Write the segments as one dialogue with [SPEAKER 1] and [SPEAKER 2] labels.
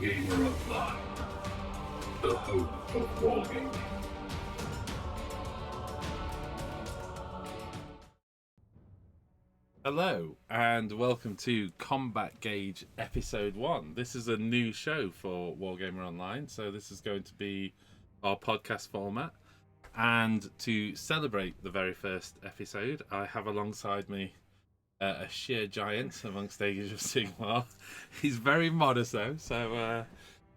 [SPEAKER 1] Wargamer Online, the home of wargaming.
[SPEAKER 2] Hello and welcome to Combat Gauge Episode 1. This is a new show for Wargamer Online, so this is going to be our podcast format. And to celebrate the very first episode, I have alongside me a sheer giant amongst Age of Sigmar. He's very modest though,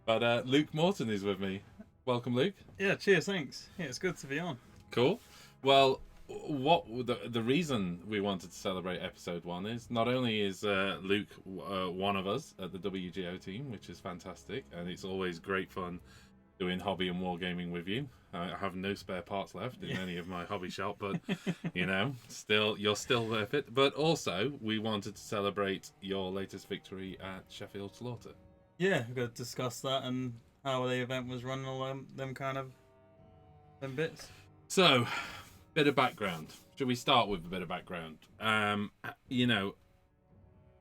[SPEAKER 2] but Luke Morton is with me. Welcome, Luke.
[SPEAKER 3] Yeah, cheers, thanks. Yeah, it's good to be on.
[SPEAKER 2] Cool. Well, what the reason we wanted to celebrate episode 1 is not only is Luke one of us at the WGO team, which is fantastic, and it's always great fun doing hobby and wargaming with you. I have no spare parts left in any of my hobby shop, but you know, you're still worth it. But also, we wanted to celebrate your latest victory at Sheffield Slaughter.
[SPEAKER 3] Yeah, we're going to discuss that and how the event was run, all them bits.
[SPEAKER 2] So, bit of background. Should we start with a bit of background? You know,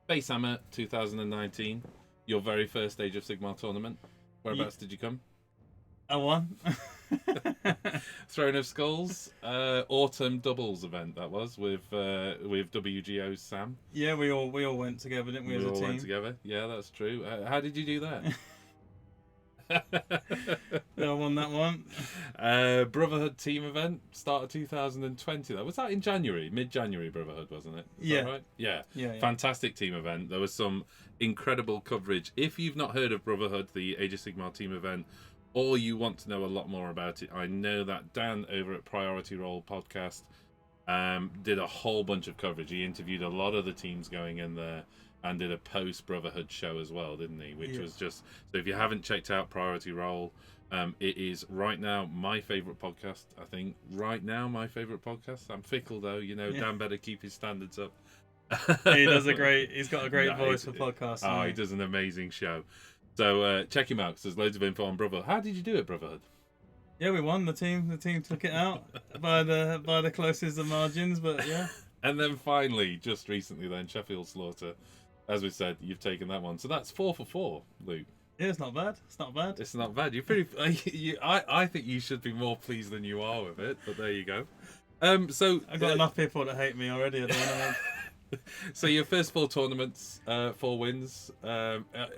[SPEAKER 2] Facehammer 2019, your very first Age of Sigmar tournament. Whereabouts did you come?
[SPEAKER 3] I won.
[SPEAKER 2] Throne of Skulls, autumn doubles event that was with WGO's Sam.
[SPEAKER 3] Yeah, we all went together, didn't we, as a team?
[SPEAKER 2] We all went together. Yeah, that's true. How did you do that?
[SPEAKER 3] I won that one.
[SPEAKER 2] Brotherhood team event, start of 2020. Was that in January? Mid-January Brotherhood, wasn't it? Is that right? Yeah. Fantastic team event. There was some incredible coverage. If you've not heard of Brotherhood, the Age of Sigmar team event, or you want to know a lot more about it, I know that Dan over at Priority Roll podcast did a whole bunch of coverage. He interviewed a lot of the teams going in there and did a post-Brotherhood show as well, didn't he? Which was just... So if you haven't checked out Priority Roll, it is right now my favourite podcast, I think. Right now, my favourite podcast. I'm fickle, though. You know, Dan better keep his standards up.
[SPEAKER 3] He's got a great voice for podcasting.
[SPEAKER 2] Oh, he does an amazing show. So check him out, because there's loads of info on Brotherhood. How did you do it, Brotherhood?
[SPEAKER 3] Yeah, we won. The team took it out by the closest of margins, but yeah.
[SPEAKER 2] And then finally, just recently then, Sheffield Slaughter. As we said, you've taken that one. So that's 4 for 4, Luke.
[SPEAKER 3] Yeah, it's not bad. It's not bad.
[SPEAKER 2] It's not bad. You're pretty... I think you should be more pleased than you are with it, but there you go. So
[SPEAKER 3] I've got enough people that hate me already at the moment.
[SPEAKER 2] So your first 4 tournaments, 4 wins.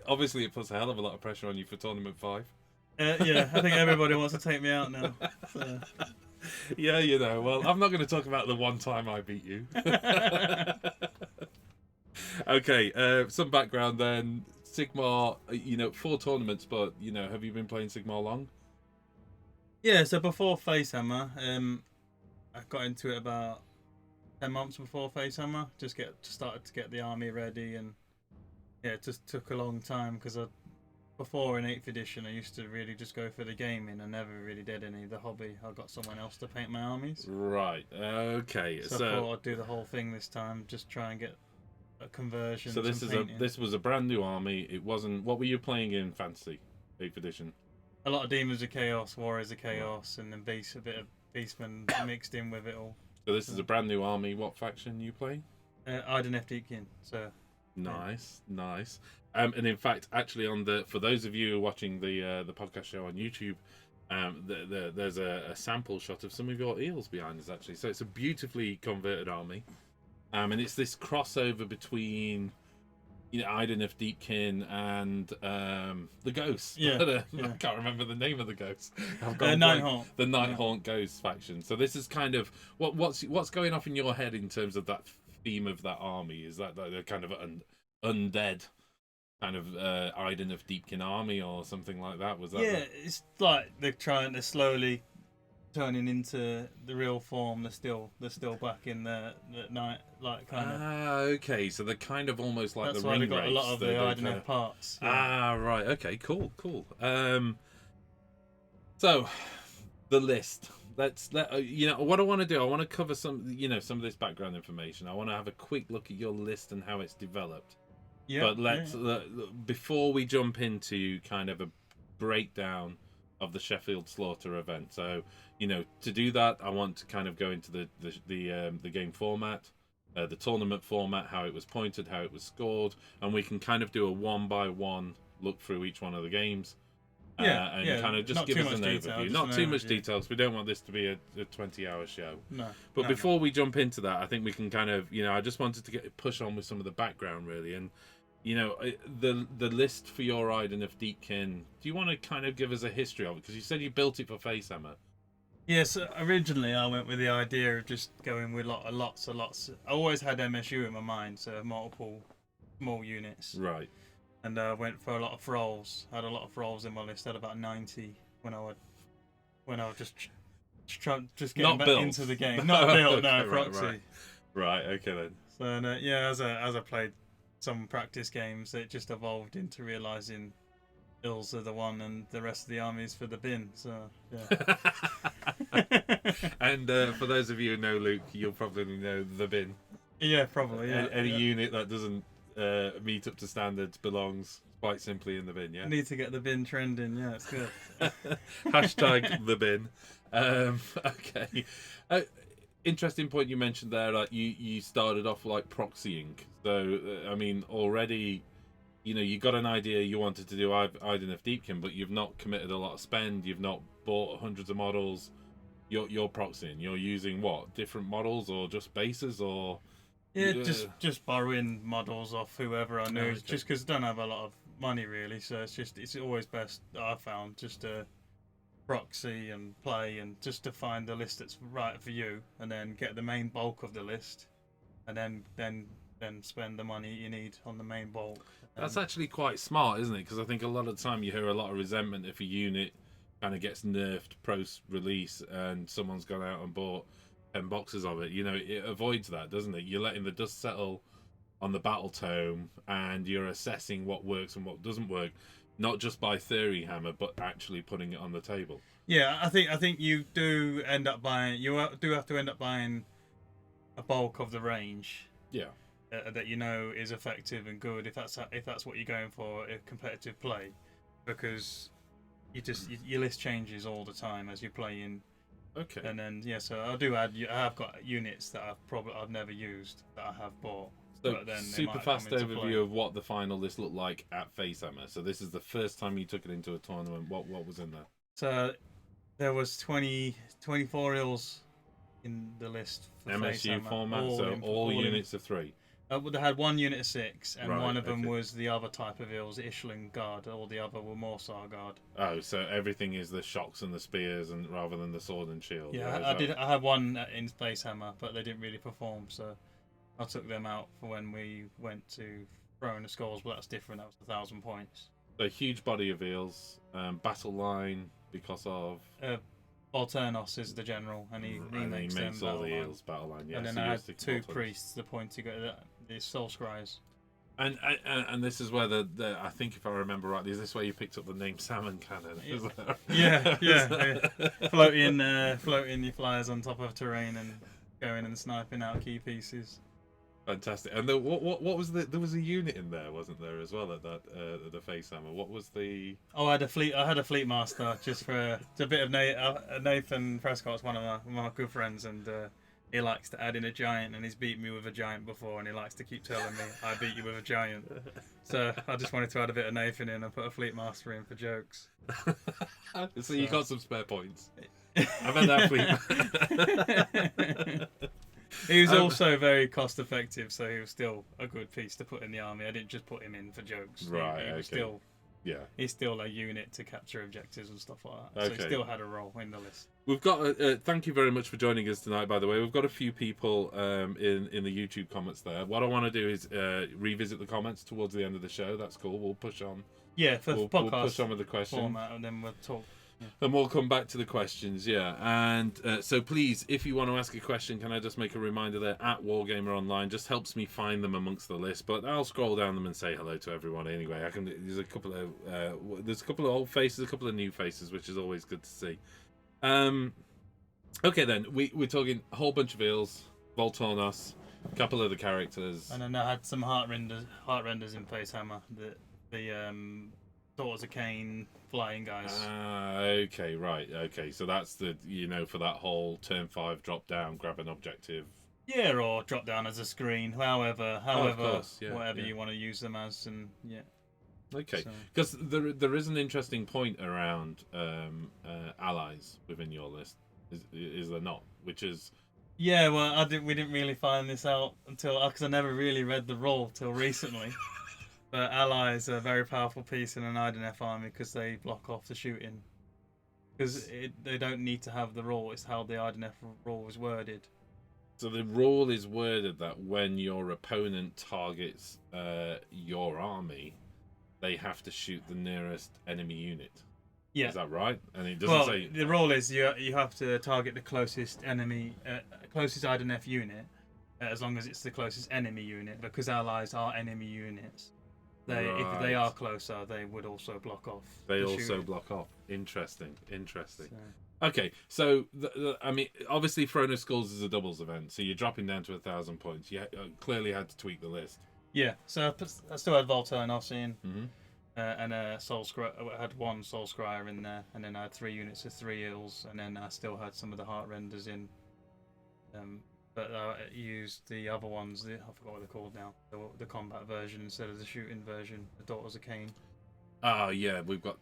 [SPEAKER 2] Obviously, it puts a hell of a lot of pressure on you for tournament 5.
[SPEAKER 3] Yeah, I think everybody wants to take me out now. So.
[SPEAKER 2] Yeah, you know. Well, I'm not going to talk about the one time I beat you. Okay, some background then. Sigmar, 4 tournaments, but have you been playing Sigmar long?
[SPEAKER 3] Yeah, so before Facehammer, I got into it about 10 months before Facehammer. Started to get the army ready, and yeah, it just took a long time because before in 8th edition I used to really just go for the gaming. I never really did any of the hobby. I got someone else to paint my armies.
[SPEAKER 2] Right. Okay.
[SPEAKER 3] So I thought I'd do the whole thing this time, just try and get a conversion.
[SPEAKER 2] So this was a brand new army. It wasn't. What were you playing in Fantasy 8th edition?
[SPEAKER 3] A lot of Demons of Chaos, Warriors of Chaos, and then a bit of Beastmen mixed in with it all.
[SPEAKER 2] So this is a brand new army. What faction you play?
[SPEAKER 3] Iden F. Deakin. So
[SPEAKER 2] nice. And in fact, actually, for those of you who are watching the podcast show on YouTube, there's a sample shot of some of your eels behind us. Actually, so it's a beautifully converted army, and it's this crossover between Iden of Deepkin and the Ghosts.
[SPEAKER 3] Yeah,
[SPEAKER 2] I can't remember the name of the Ghosts.
[SPEAKER 3] Nighthaunt.
[SPEAKER 2] The Nighthaunt Ghost faction. So this is kind of what's going off in your head in terms of that theme of that army. Is that the kind of undead kind of Iden of Deepkin army or something like that? Was that?
[SPEAKER 3] Yeah, it's like they're slowly turning into the real form. They're still back in the night, like kind of.
[SPEAKER 2] Okay, so they're kind of almost like
[SPEAKER 3] that's
[SPEAKER 2] the
[SPEAKER 3] why
[SPEAKER 2] ring
[SPEAKER 3] they've got
[SPEAKER 2] race.
[SPEAKER 3] a lot of the Iden parts.
[SPEAKER 2] Yeah. Right. Okay. Cool. So the list. What I want to do. I want to cover some of this background information. I want to have a quick look at your list and how it's developed. Yeah. But before we jump into kind of a breakdown of the Sheffield Slaughter event. So, to do that, I want to kind of go into the game format, the tournament format, how it was pointed, how it was scored, and we can kind of do a 1-by-1 look through each one of the games.
[SPEAKER 3] And
[SPEAKER 2] kind of just give us an overview. Not too much detail, because we don't want this to be a 20-hour show. But before we jump into that, I think we can kind of, I just wanted to push on with some of the background, really. And, the list for your Iden of Deepkin, do you want to kind of give us a history of it? Because you said you built it for Facehammer.
[SPEAKER 3] Yes, originally I went with the idea of just going with lots. I always had MSU in my mind, so multiple small units.
[SPEAKER 2] Right.
[SPEAKER 3] And I went for a lot of rolls. I had a lot of rolls in my list. I had about 90 when I was just getting back into the game. Not built, no, proxy.
[SPEAKER 2] Right. Okay then.
[SPEAKER 3] So as I played some practice games, it just evolved into realizing Ills are the one and the rest of the army's for the bin. So yeah.
[SPEAKER 2] And for those of you who know Luke, you'll probably know the bin.
[SPEAKER 3] Yeah, probably. Yeah.
[SPEAKER 2] Any unit that doesn't meet up to standards belongs quite simply in the bin. Yeah.
[SPEAKER 3] Need to get the bin trending. Yeah, it's good.
[SPEAKER 2] Hashtag the bin. Okay. Interesting point you mentioned there. Like you started off like proxying. So I mean, already, you got an idea you wanted to do Iden of Deepkin, but you've not committed a lot of spend. You've not bought hundreds of models. You're proxying. You're using what, different models or just bases or?
[SPEAKER 3] Yeah, just borrowing models off whoever I know. Okay. Just because I don't have a lot of money really, so it's always best, I found, just to proxy and play and just to find the list that's right for you, and then get the main bulk of the list, and then spend the money you need on the main bulk.
[SPEAKER 2] That's actually quite smart, isn't it? Because I think a lot of the time you hear a lot of resentment if a unit kind of gets nerfed post-release and someone's gone out and bought 10 boxes of it. It avoids that, doesn't it? You're letting the dust settle on the battle tome, and you're assessing what works and what doesn't work, not just by theory hammer, but actually putting it on the table.
[SPEAKER 3] Yeah, I think you do end up buying. You do have to end up buying a bulk of the range.
[SPEAKER 2] Yeah.
[SPEAKER 3] That is effective and good if that's what you're going for a competitive play, because your list changes all the time as you're playing.
[SPEAKER 2] Okay.
[SPEAKER 3] And then so I have got units that I've never used that I have bought.
[SPEAKER 2] So but then super fast overview of what the final list looked like at Facehammer. So this is the first time you took it into a tournament. What was in there?
[SPEAKER 3] So there was 24 Ills in the list for
[SPEAKER 2] MSU
[SPEAKER 3] Facehammer.
[SPEAKER 2] Format. All units of 3.
[SPEAKER 3] They had one unit of 6, and one of them was the other type of Ills, Ishling Guard. All the other were Morsar Guard.
[SPEAKER 2] Oh, so everything is the shocks and the spears, and rather than the sword and shield.
[SPEAKER 3] Yeah, I had one in Facehammer, but they didn't really perform, so I took them out for when we went to throwing the skulls. But that's different. That was 1,000 points.
[SPEAKER 2] So huge body of Eels, battle line because of.
[SPEAKER 3] Volturnos is the general, and he makes
[SPEAKER 2] all the Eels battle line. Yeah,
[SPEAKER 3] and then I had 2 priests. The pointy the soul scries.
[SPEAKER 2] And this is where the I think, if I remember rightly, is this where you picked up the name Salmon Cannon?
[SPEAKER 3] Yeah. Floating your flyers on top of terrain and going and sniping out key pieces.
[SPEAKER 2] Fantastic. And what was there was a unit in there, wasn't there, as well, at that the Facehammer? What was the?
[SPEAKER 3] Oh, I had a fleet master just for a bit of Nathan Prescott's one of my good friends, and he likes to add in a giant, and he's beat me with a giant before, and he likes to keep telling me I beat you with a giant. So I just wanted to add a bit of Nathan in and put a fleet master in for jokes.
[SPEAKER 2] So you got some spare points. I've had that fleet.
[SPEAKER 3] He was also very cost effective, so he was still a good piece to put in the army. I didn't just put him in for jokes.
[SPEAKER 2] Right.
[SPEAKER 3] He was he's still a unit to capture objectives and stuff like that. So he still had a role in the list.
[SPEAKER 2] We've got. Thank you very much for joining us tonight. By the way, we've got a few people in the YouTube comments there. What I want to do is revisit the comments towards the end of the show. That's cool. We'll push on.
[SPEAKER 3] Yeah,
[SPEAKER 2] we'll push on with the question
[SPEAKER 3] format, and then we'll talk. Yeah.
[SPEAKER 2] And we'll come back to the questions, yeah. And so please, if you want to ask a question, can I just make a reminder there at Wargamer Online? Just helps me find them amongst the list. But I'll scroll down them and say hello to everyone anyway. There's a couple of old faces, a couple of new faces, which is always good to see. Okay then, we're talking a whole bunch of Eels, Volturnos, a couple of the characters,
[SPEAKER 3] and then I had some heart renders in Facehammer. The Daughters of Cain flying guys.
[SPEAKER 2] Okay, right. Okay, so that's the for that whole turn 5 drop down, grab an objective.
[SPEAKER 3] Yeah, or drop down as a screen. However,
[SPEAKER 2] of course,
[SPEAKER 3] whatever you want to use them as, and yeah.
[SPEAKER 2] Okay, because there is an interesting point around allies within your list, is there not? Which is
[SPEAKER 3] yeah, well, we didn't really find this out until because I never really read the rule till recently. But allies are a very powerful piece in an IDNF army because they block off the shooting. Because they don't need to have the rule; it's how the IDNF rule is worded.
[SPEAKER 2] So the rule is worded that when your opponent targets your army, they have to shoot the nearest enemy unit. Yeah. Is that right? And it doesn't say...
[SPEAKER 3] the rule is you have to target the closest enemy, closest IDNF unit, as long as it's the closest enemy unit, because allies are enemy units. If they are closer, they would also block off.
[SPEAKER 2] They also block off. Interesting. Okay, so I mean, obviously, Throne of Skulls is a doubles event, so you're dropping down to 1,000 points. You clearly had to tweak the list.
[SPEAKER 3] Yeah, so I still had Volta and Ossian, and I had one Soul Scryer in there, and then I had 3 units of 3 Eels, and then I still had some of the Heart Renders in. But I used the other ones. I forgot what they're called now. The combat version instead of the shooting version. The Daughters of Cain.
[SPEAKER 2] Oh yeah, we've got.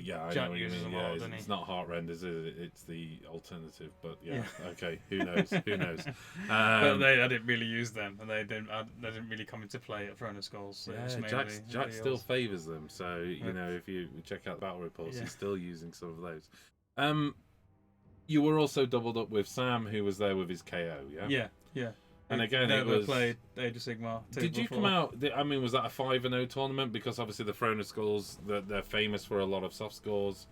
[SPEAKER 2] Yeah, I know what you mean. Yeah, it's not Heart Renders, is it? It's the alternative. But yeah. Okay. Who knows? Who knows?
[SPEAKER 3] But I didn't really use them, and they didn't really come into play at Throne of Skulls. So
[SPEAKER 2] yeah, Jack still favours them. So you know, if you check out battle reports, he's still using some of those. You were also doubled up with Sam, who was there with his KO.
[SPEAKER 3] Yeah.
[SPEAKER 2] And again, it was
[SPEAKER 3] played Age of Sigmar.
[SPEAKER 2] Did you come out? I mean, was that a 5-0 tournament? Because obviously the Throne of Skulls, they're famous for a lot of soft scores.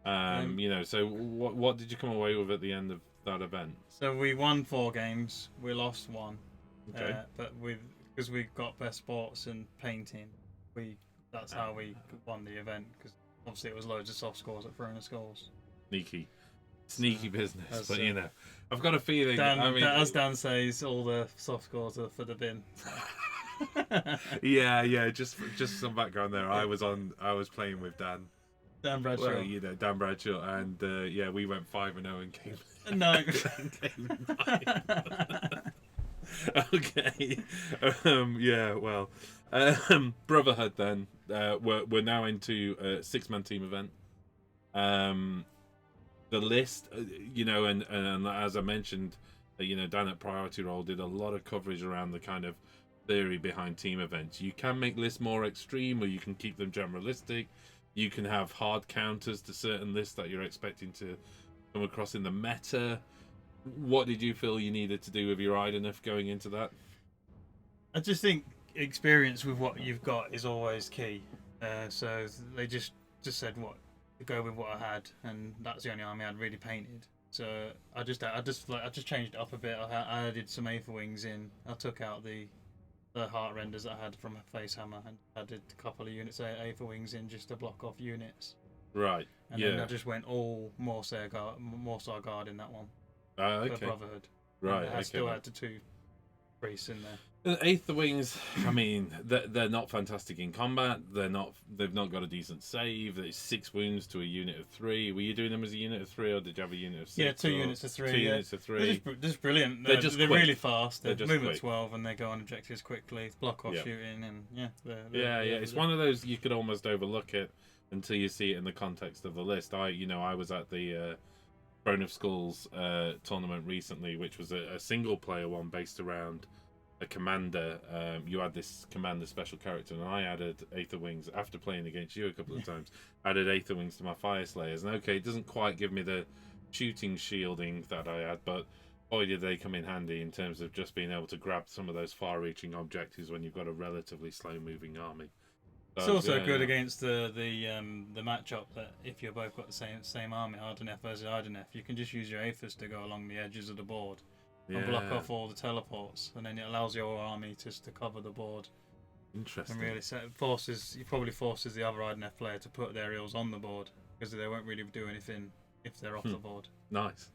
[SPEAKER 2] You know, so what did you come away with at the end of that event?
[SPEAKER 3] So we won 4 games. We lost 1.
[SPEAKER 2] Okay.
[SPEAKER 3] But because we got best sports and painting, that's how we won the event. Because obviously it was loads of soft scores at Throne of Skulls.
[SPEAKER 2] Sneaky business, but you know, I've got a feeling.
[SPEAKER 3] As Dan says, all the soft scores are for the bin.
[SPEAKER 2] yeah. Just some background there. I was playing with Dan
[SPEAKER 3] Bradshaw.
[SPEAKER 2] Well, you know, Dan Bradshaw, and yeah, we went 5-0 and came.
[SPEAKER 3] No.
[SPEAKER 2] Okay. Yeah. Well, Brotherhood. Then we're now into a 6-man team event. The list, you know, and as I mentioned, you know, Dan at Priority Roll did a lot of coverage around the kind of theory behind team events. You can make lists more extreme, or you can keep them generalistic. You can have hard counters to certain lists that you're expecting to come across in the meta. What did you feel you needed to do with your IDNF going into that?
[SPEAKER 3] I just think experience with what you've got is always key. So they just said go with what I had, and that's the only army I'd really painted. So I just changed it up a bit. I added some Aether Wings in. I took out the Heart Renders that I had from Facehammer and added a couple of units of Aether Wings in just to block off units.
[SPEAKER 2] Right.
[SPEAKER 3] And then I just went all Morrsar Guard in that one.
[SPEAKER 2] Okay.
[SPEAKER 3] For Brotherhood.
[SPEAKER 2] Right.
[SPEAKER 3] And I still had the 2 priests in there.
[SPEAKER 2] Aether Wings, I mean, they're not fantastic in combat. They've not got a decent save. There's 6 wounds to a unit of 3. Were you doing them as a unit of 3, or did you have a unit of 6?
[SPEAKER 3] Yeah, 2 units of 3.
[SPEAKER 2] 2 units of 3.
[SPEAKER 3] They're just brilliant. They're really fast. They're movement 12, and they go on objectives quickly, block off shooting, and
[SPEAKER 2] yeah. It's one of those you could almost overlook it until you see it in the context of the list. I was at the Throne of Skulls tournament recently, which was a single player one based around a commander. You had this commander special character, and I added Aether Wings after playing against you a couple of times. Added Aether Wings to my Fire Slayers, and okay, it doesn't quite give me the shooting shielding that I had, but boy did they come in handy in terms of just being able to grab some of those far-reaching objectives when you've got a relatively slow-moving army.
[SPEAKER 3] It's also good against the matchup that if you've both got the same army, IDNF versus IDNF, you can just use your Aethers to go along the edges of the board and block off all the teleports, and then it allows your army just to cover the board.
[SPEAKER 2] Interesting.
[SPEAKER 3] And really forces the other IDNF player to put their eels on the board, because they won't really do anything if they're off the board.
[SPEAKER 2] Nice.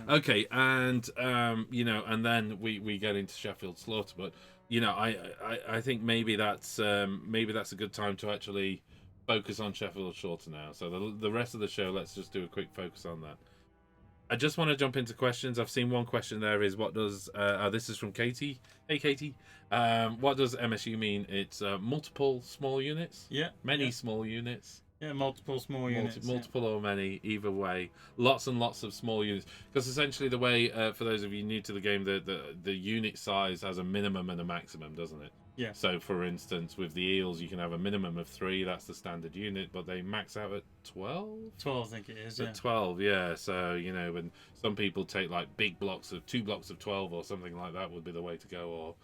[SPEAKER 2] Okay, and and then we get into Sheffield Slaughter, but I think maybe that's a good time to actually focus on Sheffield Slaughter now. So the rest of the show, let's just do a quick focus on that. I just want to jump into questions. I've seen one question there is what does this is from Katie. Hey Katie. What does MSU mean? It's multiple small units?
[SPEAKER 3] Yeah.
[SPEAKER 2] Many small units.
[SPEAKER 3] Yeah, multiple small units.
[SPEAKER 2] Multiple or many, either way. Lots and lots of small units. Because essentially the way, for those of you new to the game, the unit size has a minimum and a maximum, doesn't it?
[SPEAKER 3] Yeah.
[SPEAKER 2] So, for instance, with the eels, you can have a minimum of 3. That's the standard unit, but they max out at 12?
[SPEAKER 3] 12, I think it is,
[SPEAKER 2] At 12, yeah. So, you know, when some people take, like, big blocks of 2 blocks of 12 or something like that would be the way to go, or,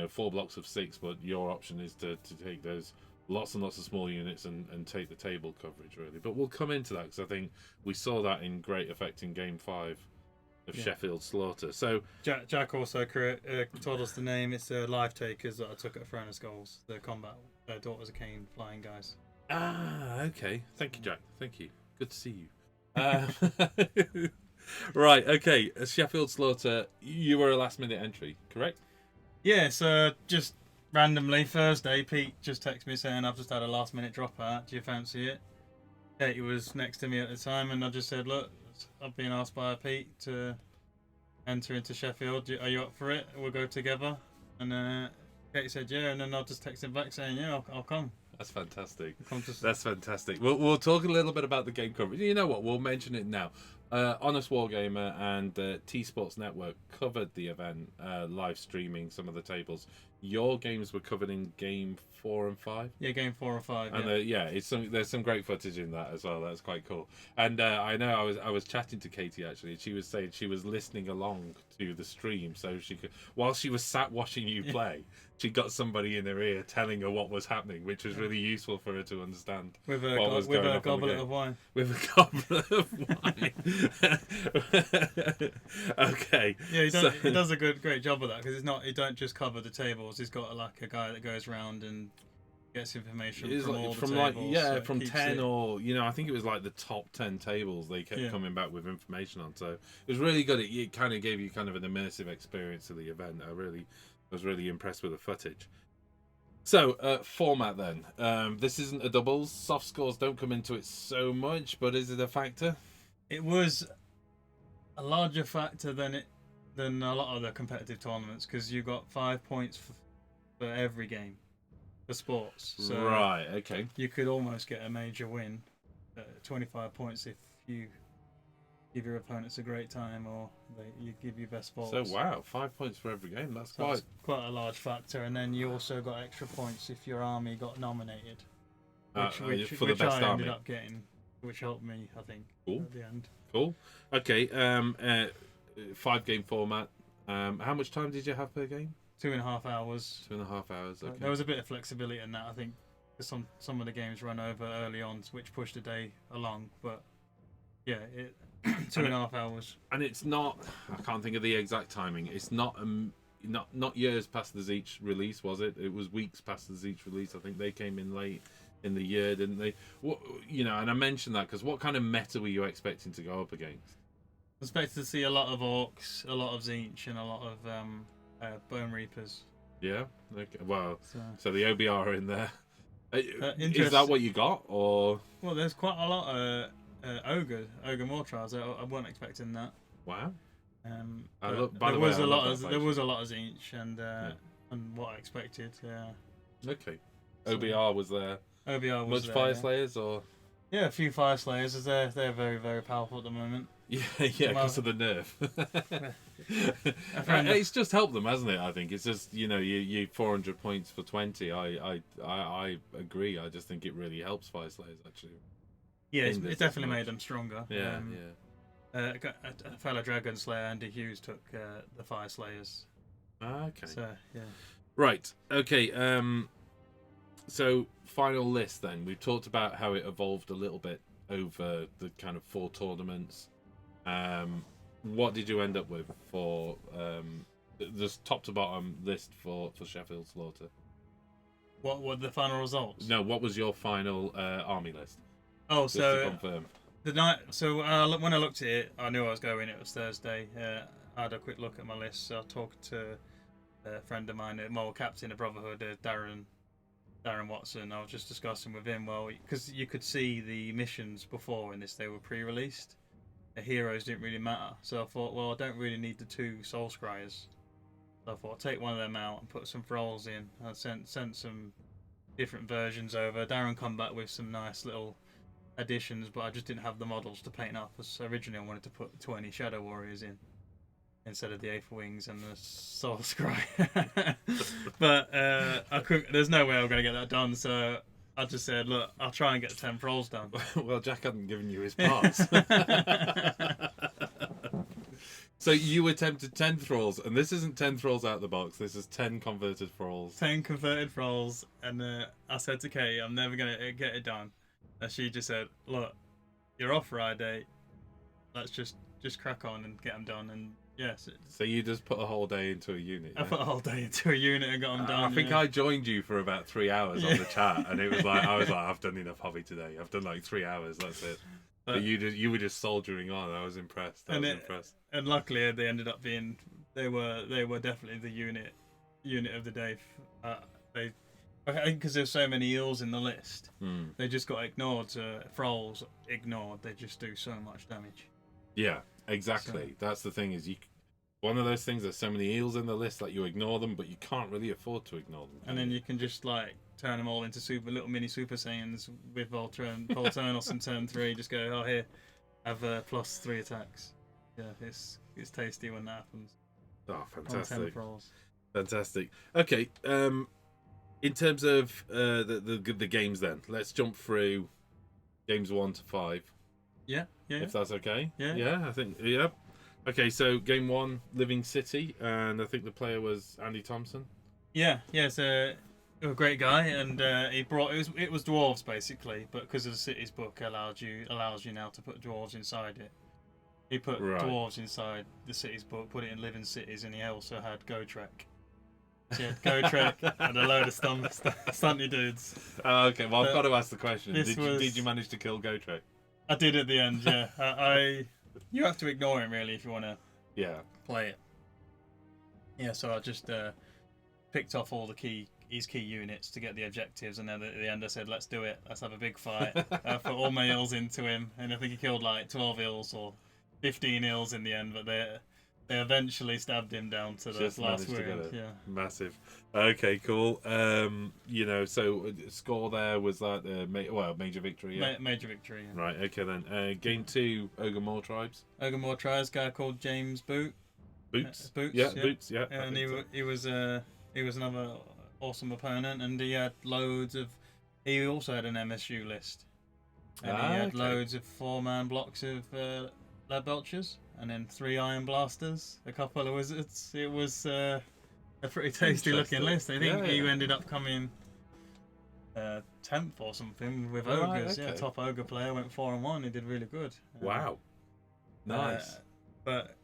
[SPEAKER 2] 4 blocks of 6, but your option is to take those lots and lots of small units and take the table coverage, really. But we'll come into that, because I think we saw that in great effect in Game 5 of Sheffield Slaughter. So
[SPEAKER 3] Jack also told us the name. It's Life Takers that I took at Furnace Goals, the combat Daughters of Cain flying guys.
[SPEAKER 2] Okay. Thank you, Jack. Thank you. Good to see you. Right, okay. Sheffield Slaughter, you were a last-minute entry, correct?
[SPEAKER 3] Yeah, so just randomly Thursday, Pete just texted me saying I've just had a last-minute dropout. Do you fancy it? Katie was next to me at the time, and I just said, look, I've been asked by Pete to enter into Sheffield. Are you up for it? We'll go together. And Katie said, yeah, and then I just texted him back saying, yeah, I'll come.
[SPEAKER 2] That's fantastic. That's fantastic. We'll talk a little bit about the game coverage. You know what? We'll mention it now. Honest Wargamer and T Sports Network covered the event, live streaming some of the tables. Your games were covered in Game 4 and 5.
[SPEAKER 3] Yeah, Game 4 and 5.
[SPEAKER 2] And there's some great footage in that as well. That's quite cool. And I know I was chatting to Katie actually. She was saying she was listening along to the stream, so she could, while she was sat watching you play, she got somebody in her ear telling her what was happening, which was really useful for her to understand.
[SPEAKER 3] With a goblet of wine.
[SPEAKER 2] With a goblet of wine. Okay.
[SPEAKER 3] Yeah, he does a great job of that, because he don't just cover the tables. He's got like a guy that goes around and gets information from all the tables.
[SPEAKER 2] From 10 or I think it was like the top 10 tables they kept coming back with information on. So it was really good. It kind of gave you kind of an immersive experience of the event. I was really impressed with the footage. So format then. This isn't a doubles. Soft scores don't come into it so much, but is it a factor?
[SPEAKER 3] It was a larger factor than a lot of the competitive tournaments, because you got 5 points for every game for sports. So
[SPEAKER 2] right, okay.
[SPEAKER 3] You could almost get a major win, 25 points if you give your opponents a great time, or you give your best balls.
[SPEAKER 2] So wow, 5 points for every game. That's
[SPEAKER 3] quite a large factor. And then you also got extra points if your army got nominated, which
[SPEAKER 2] for the best
[SPEAKER 3] I
[SPEAKER 2] army.
[SPEAKER 3] ended up getting, which helped me, I think, at the end.
[SPEAKER 2] Cool. Okay. 5-game format. How much time did you have per game?
[SPEAKER 3] 2.5 hours.
[SPEAKER 2] 2.5 hours. Okay.
[SPEAKER 3] There was a bit of flexibility in that, I think, because some of the games run over early on, which pushed the day along. But yeah, 2.5 hours. And
[SPEAKER 2] it's not. I can't think of the exact timing. It's not years past the Zeech release, was it? It was weeks past the Zeech release. I think they came in late in the year, didn't they? And I mentioned that because what kind of meta were you expecting to go up against?
[SPEAKER 3] I expected to see a lot of Orcs, a lot of Zeech, and a lot of Bone Reapers.
[SPEAKER 2] Yeah. Okay. Well, so the OBR are in there. Is that what you got, or?
[SPEAKER 3] Well, there's quite a lot of Ogre Mortars. I wasn't expecting that.
[SPEAKER 2] Wow.
[SPEAKER 3] There was a lot of Zeech and what I expected. Yeah.
[SPEAKER 2] Okay. OBR was there.
[SPEAKER 3] OBR was
[SPEAKER 2] much
[SPEAKER 3] there,
[SPEAKER 2] Fire Slayers or?
[SPEAKER 3] Yeah, a few Fire Slayers. They're very, very powerful at the moment.
[SPEAKER 2] Yeah, because of the nerf. It's just helped them, hasn't it? I think it's just you 400 points for 20. I agree. I just think it really helps Fire Slayers actually.
[SPEAKER 3] Yeah, it's definitely made them stronger.
[SPEAKER 2] Yeah,
[SPEAKER 3] a fellow Dragon Slayer, Andy Hughes, took the Fire Slayers.
[SPEAKER 2] Okay.
[SPEAKER 3] So yeah.
[SPEAKER 2] Right. Okay. So final list then. We've talked about how it evolved a little bit over the kind of 4 tournaments. What did you end up with for the top to bottom list for Sheffield Slaughter?
[SPEAKER 3] What were the final results?
[SPEAKER 2] No, what was your final army list?
[SPEAKER 3] Oh,
[SPEAKER 2] just
[SPEAKER 3] so
[SPEAKER 2] to confirm.
[SPEAKER 3] the night. So when I looked at it, I knew I was going. It was Thursday. I had a quick look at my list. So I talked to a friend of mine, captain of Brotherhood, Darren Watson. I was just discussing with him. Well, because you could see the missions before in this, they were pre-released. the heroes didn't really matter. So I thought, well, I don't really need the 2 Soul Scryers. So I thought I'd take one of them out and put some thralls in. I sent some different versions over. Darren come back with some nice little additions, but I just didn't have the models to paint up. So originally I wanted to put 20 Shadow Warriors in instead of the Aether Wings and the Soul Scry. But I couldn't. There's no way I'm going to get that done. So I just said, look, I'll try and get 10 thralls done.
[SPEAKER 2] Well, Jack hadn't given you his parts. So you attempted 10 thralls, and this isn't 10 thralls out of the box. This is 10 converted thralls.
[SPEAKER 3] 10 converted thralls, and I said to Kate, I'm never going to get it done. And she just said, look, you're off Friday. Let's just crack on and get them done. And yes.
[SPEAKER 2] So you just put a whole day into a unit?
[SPEAKER 3] I put a whole day into a unit and got them done.
[SPEAKER 2] I think I joined you for about 3 hours on the chat, and it was like, I was like, I've done enough hobby today. I've done like 3 hours, that's it. But you were just soldiering on. I was impressed. Impressed.
[SPEAKER 3] And luckily, they ended up being they were definitely the unit of the day. I think because there's so many eels in the list, they just got ignored. Thralls ignored. They just do so much damage.
[SPEAKER 2] Yeah, exactly. So, that's the thing. Is one of those things. There's so many eels in the list that you ignore them, but you can't really afford to ignore them.
[SPEAKER 3] And then you can just like turn them all into little mini Super Saiyans with Volturnos in turn 3. Just go, oh here, have +3 attacks. Yeah, it's tasty when that happens.
[SPEAKER 2] Oh, fantastic! Fantastic. Okay, in terms of the games, then let's jump through games 1 to 5.
[SPEAKER 3] Yeah.
[SPEAKER 2] If that's okay.
[SPEAKER 3] Yeah.
[SPEAKER 2] I think. Yeah. Okay, so game 1, Living City, and I think the player was Andy Thompson.
[SPEAKER 3] Yeah. So a great guy, and he brought it was dwarves basically, but because of the cities book allows you now to put dwarves inside it. He put dwarves inside the cities book, put it in Living Cities, and he also had Go Trek. So he had Go Trek and a load of stunty dudes.
[SPEAKER 2] Okay, well I've got to ask the question: Did you manage to kill Go Trek?
[SPEAKER 3] I did at the end. Yeah, you have to ignore him really if you want to. Play it. Yeah, so I just picked off all his key units to get the objectives, and then at the end I said, let's do it, let's have a big fight. I put all my eels into him, and I think he killed like 12 eels or 15 eels in the end, but they eventually stabbed him down to the last wound. Yeah,
[SPEAKER 2] massive. Okay, cool. So score there was like the major victory. Yeah?
[SPEAKER 3] Major victory. Yeah.
[SPEAKER 2] Right. Okay then. Game 2, Ogre Moor Tribes.
[SPEAKER 3] Ogre Moor Tribes, guy called James Boots.
[SPEAKER 2] Boots.
[SPEAKER 3] Yeah,
[SPEAKER 2] Boots. Yeah.
[SPEAKER 3] And he was another awesome opponent, and he had loads of. He also had an MSU list, and he had loads of 4-man blocks of lead belchers, and then 3 iron blasters, a couple of wizards. It was a pretty tasty looking list. I think he ended up coming 10th or something with ogres. Okay. Yeah, top ogre player, went 4-1. He did really good.
[SPEAKER 2] Wow, nice.
[SPEAKER 3] But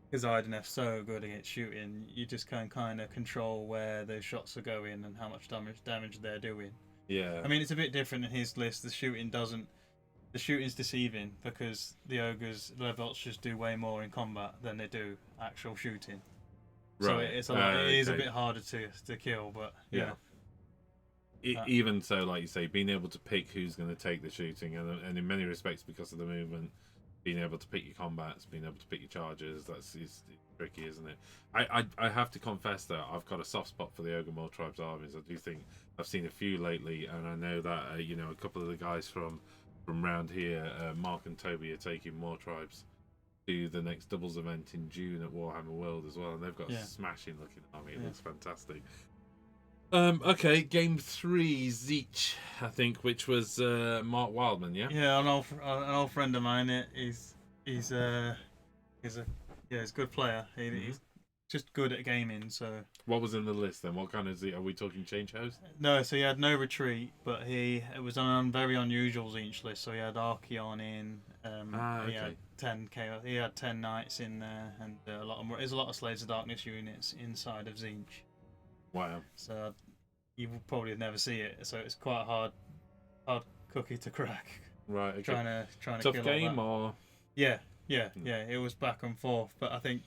[SPEAKER 3] because Idenef's so good against shooting, you just can kind of control where those shots are going and how much damage they're doing.
[SPEAKER 2] Yeah.
[SPEAKER 3] I mean, it's a bit different in his list. The shooting's deceiving because the ogres, the belchers do way more in combat than they do actual shooting. Right. So it is a bit harder to kill, but yeah.
[SPEAKER 2] Even so, like you say, being able to pick who's going to take the shooting, and in many respects because of the movement, being able to pick your combats, being able to pick your charges, it's tricky, isn't it? I have to confess that I've got a soft spot for the Ogre Moor Tribes armies. I do think I've seen a few lately, and I know that a couple of the guys from round here, Mark and Toby, are taking Moor Tribes to the next doubles event in June at Warhammer World as well, and they've got a smashing looking army. It looks fantastic. Okay, game 3, Zeech, I think, which was Mark Wildman, yeah?
[SPEAKER 3] Yeah, an old friend of mine. He's a good player. He's just good at gaming. So
[SPEAKER 2] what was in the list then? What kind of Zeech? Are we talking change host?
[SPEAKER 3] No, so he had no retreat, but it was on a very unusual Zeech list. So he had Archeon in. He had 10 chaos. He had 10 knights in there, and there's a lot of Slaves of Darkness units inside of Zeech.
[SPEAKER 2] Wow.
[SPEAKER 3] So you will probably never see it. So it's quite a hard cookie to crack.
[SPEAKER 2] Right. Okay.
[SPEAKER 3] Trying to
[SPEAKER 2] tough
[SPEAKER 3] kill
[SPEAKER 2] game or.
[SPEAKER 3] Yeah. It was back and forth, but I think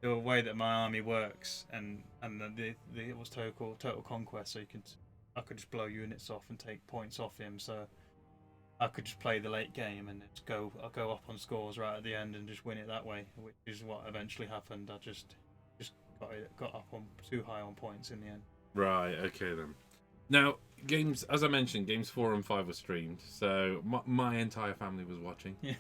[SPEAKER 3] the way that my army works and it was total conquest. So I could just blow units off and take points off him. So I could just play the late game and I'll go up on scores right at the end and just win it that way, which is what eventually happened. I just got up on too high on points in the end.
[SPEAKER 2] Right. Okay then. Now, games, as I mentioned, games 4 and 5 were streamed, so my entire family was watching.
[SPEAKER 3] Yeah.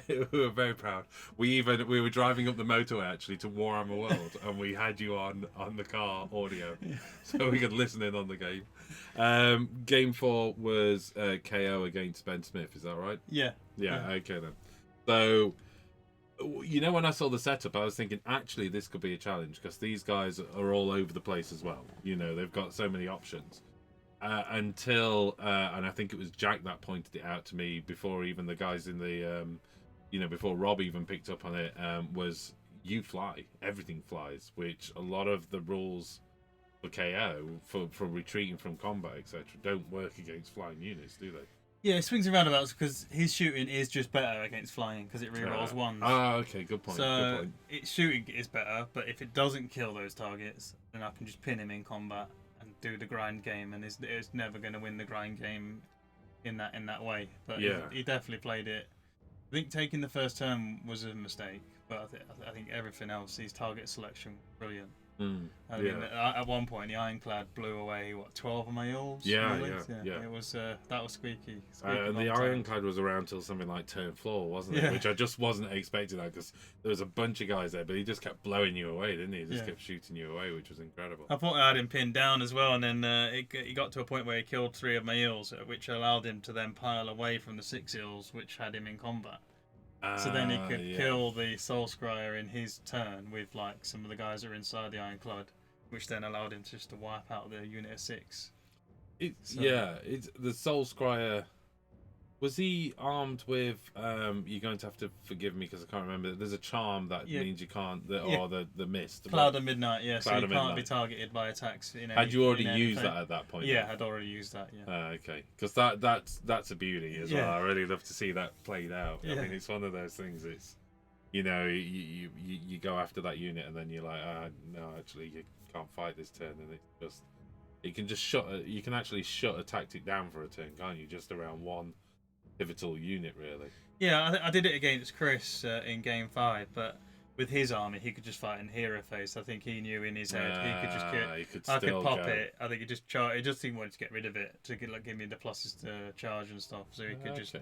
[SPEAKER 2] We were very proud. We were driving up the motorway actually to Warhammer World, and we had you on the car audio, so we could listen in on the game. Game 4 was KO against Ben Smith. Is that right?
[SPEAKER 3] Yeah.
[SPEAKER 2] Yeah. Okay then. So, you know, when I saw the setup, I was thinking, actually, this could be a challenge because these guys are all over the place as well. You know, they've got so many options. Until, and I think it was Jack that pointed it out to me before even the guys in the, before Rob even picked up on it, was you fly. Everything flies, which a lot of the rules for KO, for retreating from combat, etc., don't work against flying units, do they?
[SPEAKER 3] Yeah, it swings and roundabouts because his shooting is just better against flying because it rerolls ones.
[SPEAKER 2] Okay, good point.
[SPEAKER 3] So
[SPEAKER 2] good point.
[SPEAKER 3] Its shooting is better, but if it doesn't kill those targets, then I can just pin him in combat and do the grind game, and it's never going to win the grind game in that way. But
[SPEAKER 2] yeah,
[SPEAKER 3] he definitely played it. I think taking the first turn was a mistake, but I think everything else, his target selection, brilliant. I mean, at one point, the Ironclad blew away 12 of my eels.
[SPEAKER 2] Yeah.
[SPEAKER 3] It was that was squeaky.
[SPEAKER 2] And the Ironclad was around till something like turn 4, wasn't it? Which I just wasn't expecting that because there was a bunch of guys there, but he just kept blowing you away, didn't he? He just kept shooting you away, which was incredible.
[SPEAKER 3] I thought I had him pinned down as well, and then he got to a point where he killed 3 of my eels, which allowed him to then pile away from the 6 eels, which had him in combat. So then he could kill the Soul Scryer in his turn with like some of the guys that are inside the Ironclad, which then allowed him just to wipe out the unit of 6.
[SPEAKER 2] It's the Soul Scryer. Was he armed with? You're going to have to forgive me because I can't remember. There's a charm that means you can't, or the mist.
[SPEAKER 3] Cloud of Midnight, so you can't
[SPEAKER 2] Midnight.
[SPEAKER 3] Be targeted by attacks.
[SPEAKER 2] Had you already used that at that point?
[SPEAKER 3] Yeah, I'd already used that. Yeah.
[SPEAKER 2] Okay, because that's a beauty as well. I really love to see that played out. I mean, it's one of those things. It's you go after that unit and then you're like, no, actually you can't fight this turn, and it's just you can actually shut a tactic down for a turn, can't you? Just around one pivotal unit, really.
[SPEAKER 3] Yeah, I did it against Chris in game 5, but with his army, he could just fight in hero phase. I think he knew in his head he could just I could pop it. I think he just didn't want to get rid of it to give me the pluses to charge and stuff. So he could just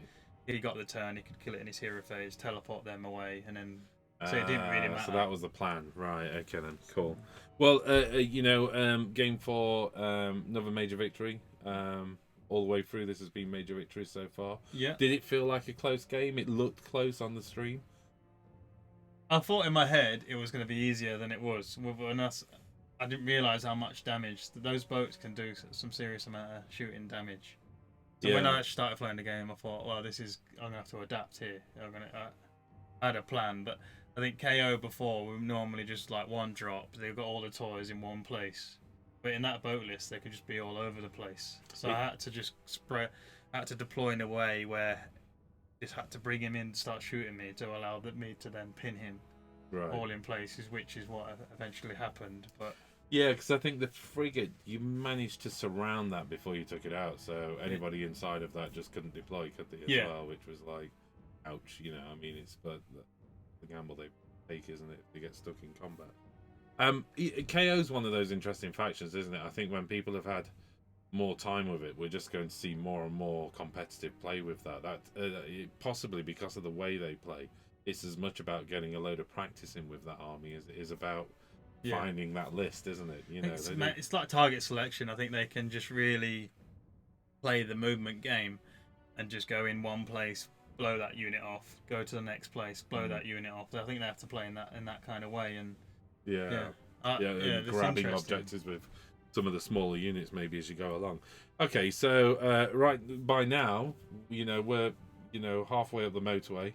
[SPEAKER 3] he got the turn, he could kill it in his hero phase, teleport them away, and then so it didn't really matter.
[SPEAKER 2] So that was the plan, right? Okay then, cool. Well, game 4, another major victory. All the way through, this has been major victories so far.
[SPEAKER 3] Yeah.
[SPEAKER 2] Did it feel like a close game? It looked close on the stream.
[SPEAKER 3] I thought in my head it was going to be easier than it was. I didn't realise how much damage those boats can do. Some serious amount of shooting damage. So when I actually started playing the game, I thought, well, I'm going to have to adapt here. I had a plan, but I think KO before we normally just like one drop. They've got all the toys in one place. But in that boat list, they could just be all over the place. So I had to just I had to deploy in a way where I just had to bring him in to start shooting me to allow me to then pin him all in places, which is what eventually happened. But
[SPEAKER 2] yeah, because I think the frigate, you managed to surround that before you took it out, so anybody inside of that just couldn't deploy, could they, as well, which was like, ouch, I mean, it's but the gamble they take, isn't it, if they get stuck in combat. KO's one of those interesting factions, isn't it? I think when people have had more time with it, we're just going to see more and more competitive play with that. Possibly because of the way they play, it's as much about getting a load of practice in with that army as it is about finding that list, isn't it?
[SPEAKER 3] It's like target selection. I think they can just really play the movement game and just go in one place, blow that unit off, go to the next place, blow that unit off. So I think they have to play in that kind of way, and
[SPEAKER 2] grabbing objectives with some of the smaller units maybe as you go along. Okay, so right by now, we're halfway up the motorway.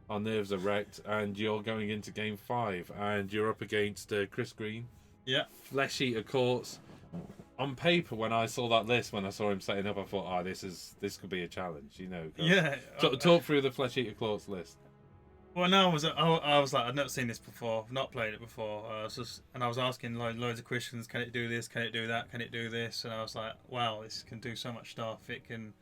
[SPEAKER 2] Our nerves are wrecked, and you're going into game 5, and you're up against Chris Green.
[SPEAKER 3] Yeah.
[SPEAKER 2] Flesh Eater Courts. On paper, when I saw that list, when I saw him setting up, I thought, this could be a challenge.
[SPEAKER 3] Yeah.
[SPEAKER 2] Talk through the Flesh Eater Courts list.
[SPEAKER 3] Well, no, I was like, I've never seen this before. I've not played it before. I was asking loads of questions. Can it do this? Can it do that? Can it do this? And I was like, wow, this can do so much stuff. It can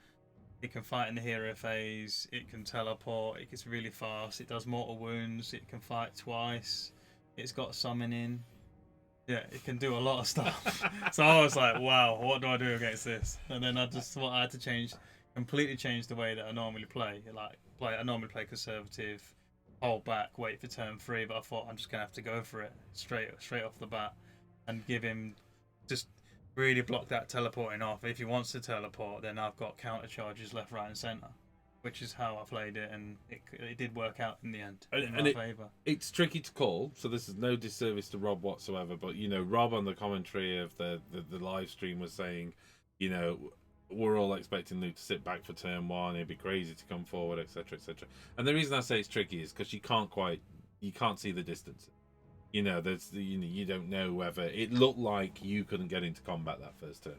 [SPEAKER 3] fight in the hero phase. It can teleport. It gets really fast. It does mortal wounds. It can fight twice. It's got summoning. Yeah, it can do a lot of stuff. So I was like, wow, what do I do against this? And then I just thought I had to completely change the way that I normally play. I normally play conservative, hold back, wait for turn 3, but I thought I'm just gonna have to go for it straight off the bat, and give him just really block that teleporting off. If he wants to teleport, then I've got counter charges left, right, and centre, which is how I played it, and it did work out in the end in my favour.
[SPEAKER 2] It's tricky to call, so this is no disservice to Rob whatsoever. But Rob on the commentary of the live stream was saying, we're all expecting Luke to sit back for turn 1. It'd be crazy to come forward, etc., etc. And the reason I say it's tricky is because you can't see the distance. There's you don't know whether it looked like you couldn't get into combat that first turn.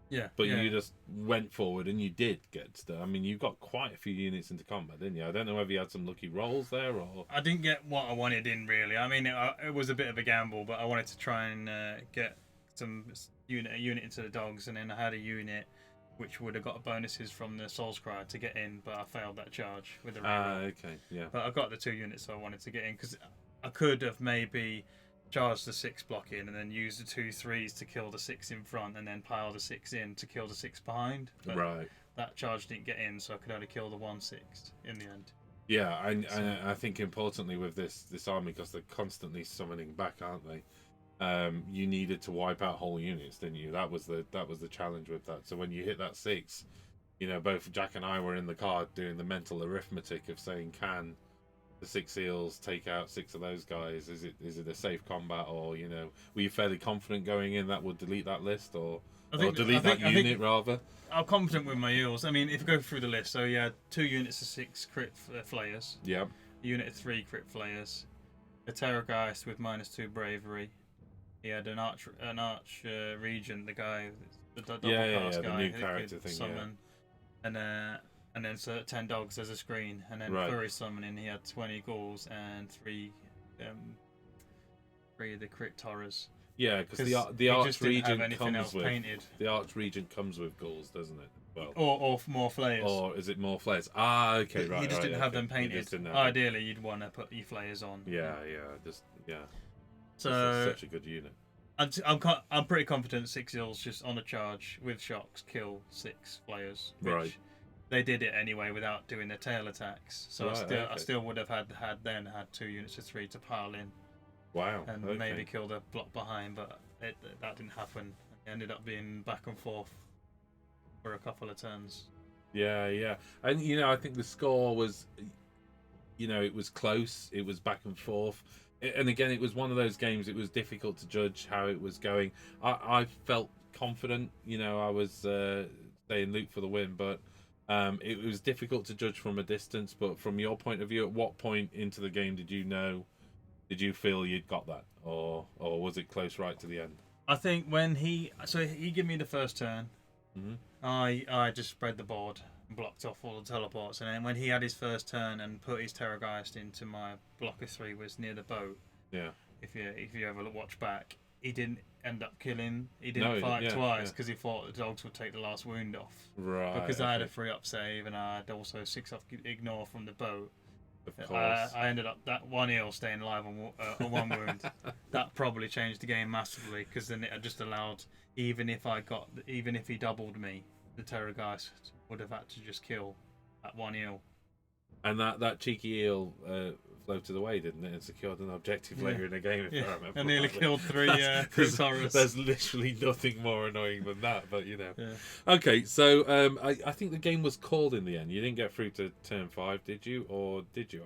[SPEAKER 3] Yeah.
[SPEAKER 2] But you just went forward and you did get stuff. I mean, you got quite a few units into combat, didn't you? I don't know whether you had some lucky rolls there or.
[SPEAKER 3] I didn't get what I wanted in really. I mean, it was a bit of a gamble, but I wanted to try and get some a unit into the dogs, and then I had a unit which would have got bonuses from the Soul's Cry to get in, but I failed that charge with the reroll.
[SPEAKER 2] Okay, yeah.
[SPEAKER 3] But I got the 2 units I wanted to get in, because I could have maybe charged the 6 block in and then use the 2 3s to kill the 6 in front, and then pile the 6 in to kill the 6 behind. But
[SPEAKER 2] right.
[SPEAKER 3] That charge didn't get in, so I could only kill the 1 6 in the end.
[SPEAKER 2] Yeah, I think importantly with this army, because they're constantly summoning back, aren't they? You needed to wipe out whole units, didn't you? That was the challenge with that. So when you hit that 6, both Jack and I were in the car doing the mental arithmetic of saying, can the 6 eels take out 6 of those guys? Is it a safe combat, or were you fairly confident going in that would delete that list, or delete that unit rather?
[SPEAKER 3] I'm confident with my eels. I mean, if you go through the list, so you had 2 units of 6 crit flayers.
[SPEAKER 2] Yeah.
[SPEAKER 3] A unit of 3 crit flayers. A Terrorgeist with -2 bravery. He had an arch regent, the guy, the double cast guy,
[SPEAKER 2] the new character thing,
[SPEAKER 3] summon. Yeah. And then 10 dogs as a screen, and then furry summoning. He had 20 ghouls and 3 of the crit Taurus.
[SPEAKER 2] Yeah, because the arch regent comes with painted. The arch regent comes with ghouls, doesn't it? Well,
[SPEAKER 3] or more flayers.
[SPEAKER 2] Or is it more flayers? Ah, okay, right.
[SPEAKER 3] He just didn't have them painted. Ideally, you'd want to put your flayers on.
[SPEAKER 2] Yeah. So that's such a good unit.
[SPEAKER 3] I'm pretty confident 6 eels just on a charge with shocks kill 6 flayers. Right. They did it anyway without doing their tail attacks. So I still would have had 2 units of 3 to pile in.
[SPEAKER 2] Wow.
[SPEAKER 3] And maybe kill the block behind, but that didn't happen. It ended up being back and forth for a couple of turns.
[SPEAKER 2] Yeah. And I think the score was, it was close. It was back and forth. And again, it was one of those games. It was difficult to judge how it was going. I felt confident. I was saying Luke for the win, but it was difficult to judge from a distance. But from your point of view, at what point into the game did you feel you'd got that, or was it close right to the end?
[SPEAKER 3] I think when he gave me the first turn, I just spread the board and blocked off all the teleports, and then when he had his first turn and put his Terrorgeist into my block of 3 was near the boat.
[SPEAKER 2] Yeah.
[SPEAKER 3] If you ever watch back, he didn't end up killing. He didn't fight twice because he thought the dogs would take the last wound off.
[SPEAKER 2] Right.
[SPEAKER 3] Because I had a 3-up save and I had also 6 off ignore from the boat.
[SPEAKER 2] Of course.
[SPEAKER 3] I ended up that 1 eel staying alive on 1 wound. That probably changed the game massively, because then it just allowed, even if he doubled me, the Terrorgeist would have had to just kill that 1 eel.
[SPEAKER 2] And that cheeky eel floated away, didn't it? And secured an objective later in the game, if I remember.
[SPEAKER 3] And nearly killed 3 Taurus.
[SPEAKER 2] There's literally nothing more annoying than that, but Yeah. Okay, so I think the game was called in the end. You didn't get through to turn 5, did you? Or did you?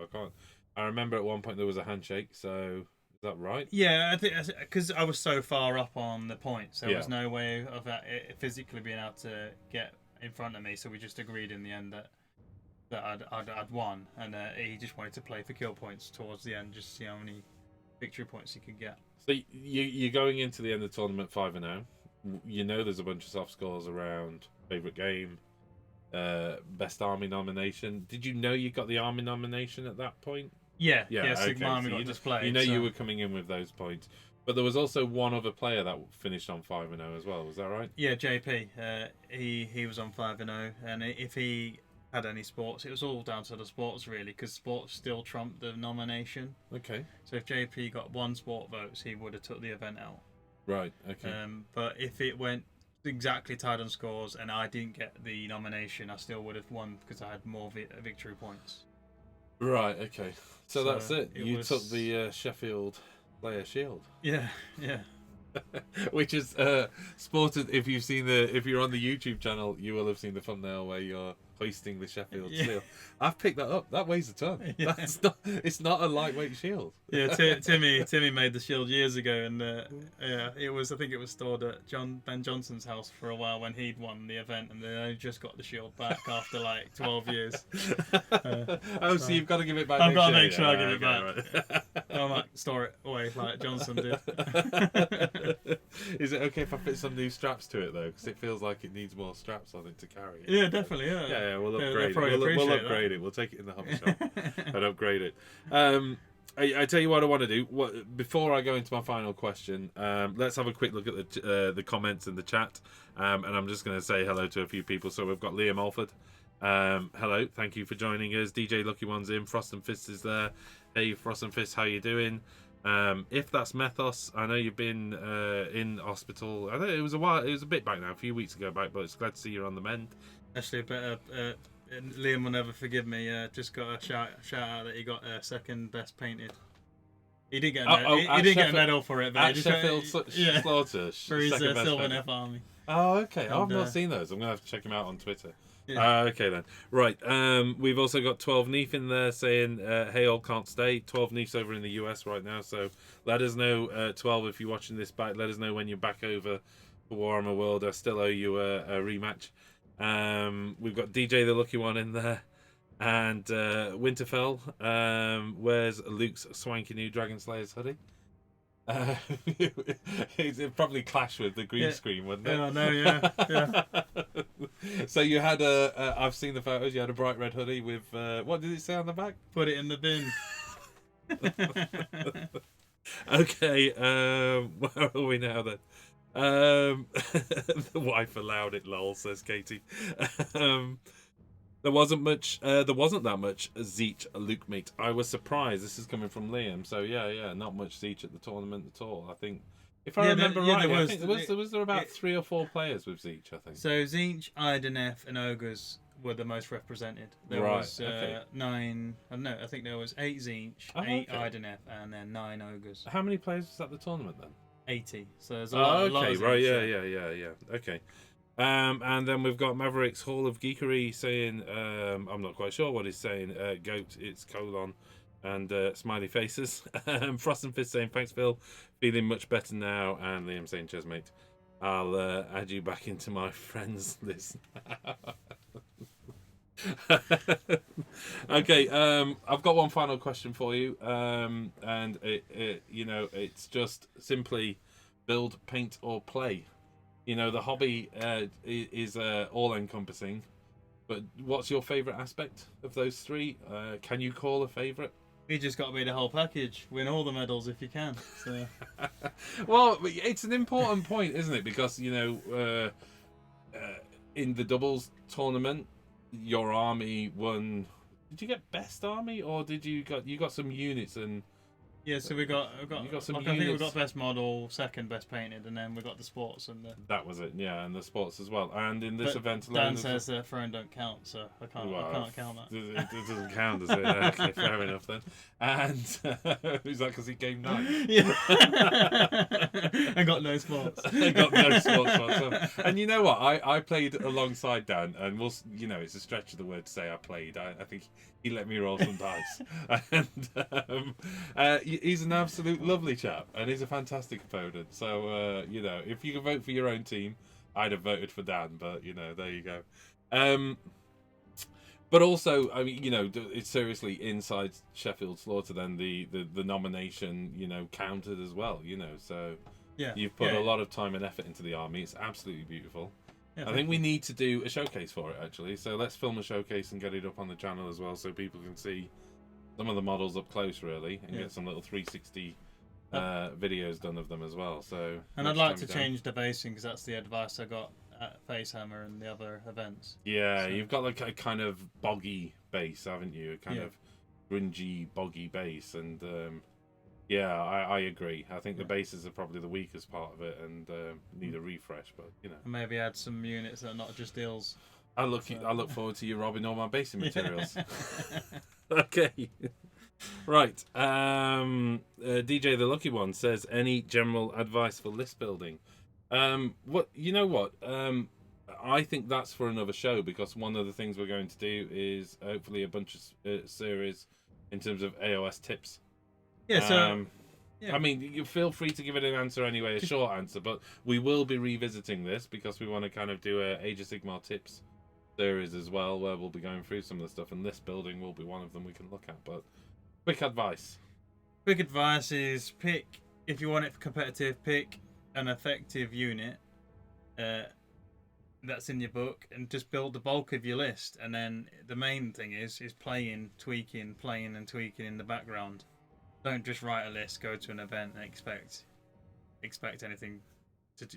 [SPEAKER 2] I remember at one point there was a handshake, so is that right?
[SPEAKER 3] Yeah, I think because I was so far up on the points, there was no way of it physically being able to get in front of me, so we just agreed in the end that I'd won, and he just wanted to play for kill points towards the end, just to see how many victory points he could get.
[SPEAKER 2] So you're going into the end of the tournament 5-0. There's a bunch of soft scores around favourite game, best army nomination. Did you know you got the army nomination at that point?
[SPEAKER 3] Yeah,
[SPEAKER 2] okay,
[SPEAKER 3] Sigmar
[SPEAKER 2] so
[SPEAKER 3] got displayed.
[SPEAKER 2] You know, you were coming in with those points, but there was also one other player that finished on 5-0 as well. Was that right?
[SPEAKER 3] Yeah, JP. He was on 5-0, and if he had any sports, it was all down to the sports really, because sports still trumped the nomination.
[SPEAKER 2] Okay.
[SPEAKER 3] So if JP got 1 sport votes, he would have took the event out.
[SPEAKER 2] Right. Okay.
[SPEAKER 3] But if it went exactly tied on scores and I didn't get the nomination, I still would have won because I had more victory points.
[SPEAKER 2] Right. Okay. So that's it. You took the Sheffield Player Shield.
[SPEAKER 3] Yeah. Yeah.
[SPEAKER 2] Which is sported. If you're on the YouTube channel, you will have seen the thumbnail where you're hoisting the Sheffield shield. I've picked that up. That weighs a ton. Yeah. It's not a lightweight shield.
[SPEAKER 3] Yeah, Timmy made the shield years ago, and it was, I think it was stored at Ben Johnson's house for a while when he'd won the event, and then I just got the shield back after like 12 years.
[SPEAKER 2] So you've got to give it back.
[SPEAKER 3] I've got to make
[SPEAKER 2] year.
[SPEAKER 3] sure I give it back. Right. I might store it away like Johnson did.
[SPEAKER 2] Is it okay if I fit some new straps to it though? Because it feels like it needs more straps, I think, to carry it.
[SPEAKER 3] Yeah, definitely. Yeah,
[SPEAKER 2] we'll upgrade it. We'll upgrade it. We'll take it in the hobby shop and upgrade it. I tell you what I want to do. Before I go into my final question, let's have a quick look at the comments in the chat. And I'm just going to say hello to a few people. So we've got Liam Alford. Hello, thank you for joining us. DJ Lucky One's in. Frost and Fist is there. Hey, Frost and Fist, how you doing? If that's Methos, I know you've been in hospital. I know it was a while. It was a bit back now, a few weeks ago back, but it's glad to see you're on the mend.
[SPEAKER 3] Actually, but Liam will never forgive me. Just got a shout out that he got second best painted. He did get a medal. He didn't get a medal for it, but
[SPEAKER 2] at Sheffield Slaughter
[SPEAKER 3] for his Sylvan Army.
[SPEAKER 2] Oh, okay. I've not seen those. I'm gonna have to check him out on Twitter. Yeah. Okay then. Right. We've also got 12 Neef in there saying, "Hey, all can't stay." 12 Neef's over in the US right now, so let us know. 12, if you're watching this back, let us know when you're back over for Warhammer World. I still owe you a rematch. We've got DJ the Lucky One in there, and Winterfell. Where's Luke's swanky new Dragon Slayer's hoodie? It'd probably clash with the green screen, wouldn't it?
[SPEAKER 3] Yeah, I know, yeah.
[SPEAKER 2] So you had I've seen the photos, you had a bright red hoodie with, what did it say on the back?
[SPEAKER 3] Put it in the bin.
[SPEAKER 2] Okay, where are we now then? The wife allowed it, lol, says Katie. There wasn't that much Zeech Luke mate. I was surprised. This is coming from Liam. So yeah, not much Zeech at the tournament at all. I think, if I remember right, I think there about 3 or 4 players with Zeech, I think.
[SPEAKER 3] So Zeech, Idenef, and Ogres were the most represented. There was 9. No, I think there was 8 Zeech, 8 Idenef, and then 9 Ogres.
[SPEAKER 2] How many players was at the tournament then?
[SPEAKER 3] 80. So there's a lot.
[SPEAKER 2] Okay, right, yeah. Okay. And then we've got Maverick's Hall of Geekery saying, I'm not quite sure what he's saying, goat, it's colon, and smiley faces. Frost and Fist saying, thanks Phil, feeling much better now, and Liam saying, cheers mate, I'll add you back into my friends list. Okay, I've got one final question for you, and it's just simply build, paint, or play. You know, the hobby is all-encompassing, but what's your favourite aspect of those 3? Can you call a favourite?
[SPEAKER 3] You just got to be the whole package. Win all the medals if you can. So.
[SPEAKER 2] Well, it's an important point, isn't it? Because, in the doubles tournament, your army won. Did you get best army, or did you got some units and?
[SPEAKER 3] Yeah, so we got some units. I think we got best model, second best painted, and then we got the sports and the.
[SPEAKER 2] That was it, yeah, and the sports as well. And in this event
[SPEAKER 3] alone, Dan says throwing don't count, so I can't count that.
[SPEAKER 2] It doesn't count, does it? Okay, fair enough then. And is that because he gave 9?
[SPEAKER 3] Yeah. I got no sports.
[SPEAKER 2] Whatsoever. And you know what? I played alongside Dan, and it's a stretch of the word to say I played. I think he let me roll some dice, and he's an absolute lovely chap, and he's a fantastic opponent. So if you can vote for your own team, I'd have voted for Dan. But there you go. But also, I mean, it's seriously inside Sheffield Slaughter. Then the nomination, counted as well. So you've put a lot of time and effort into the army. It's absolutely beautiful. Yeah, I think we need to do a showcase for it, actually. So let's film a showcase and get it up on the channel as well, so people can see some of the models up close really, and get some little 360 videos done of them as well. So,
[SPEAKER 3] and I'd like to change the basing because that's the advice I got at Facehammer and the other events.
[SPEAKER 2] Yeah, so you've got like a kind of boggy base, haven't you? A kind of grungy, boggy base, and I agree. I think the bases are probably the weakest part of it and need a refresh. But you know,
[SPEAKER 3] maybe add some units that are not just ills.
[SPEAKER 2] I look forward to you robbing all my basing materials. Okay. Right. DJ the Lucky One says, any general advice for list building? I think that's for another show, because one of the things we're going to do is hopefully a bunch of series in terms of AOS tips. Yeah, I mean, you feel free to give it an answer anyway, a short answer, but we will be revisiting this because we want to kind of do a Age of Sigmar tips series as well, where we'll be going through some of the stuff, and list building will be one of them we can look at. But quick advice is if you want it for competitive, pick an effective unit that's in your book and just build the bulk of your list. And then the main thing is playing, tweaking in the background. Don't just write a list, go to an event and expect anything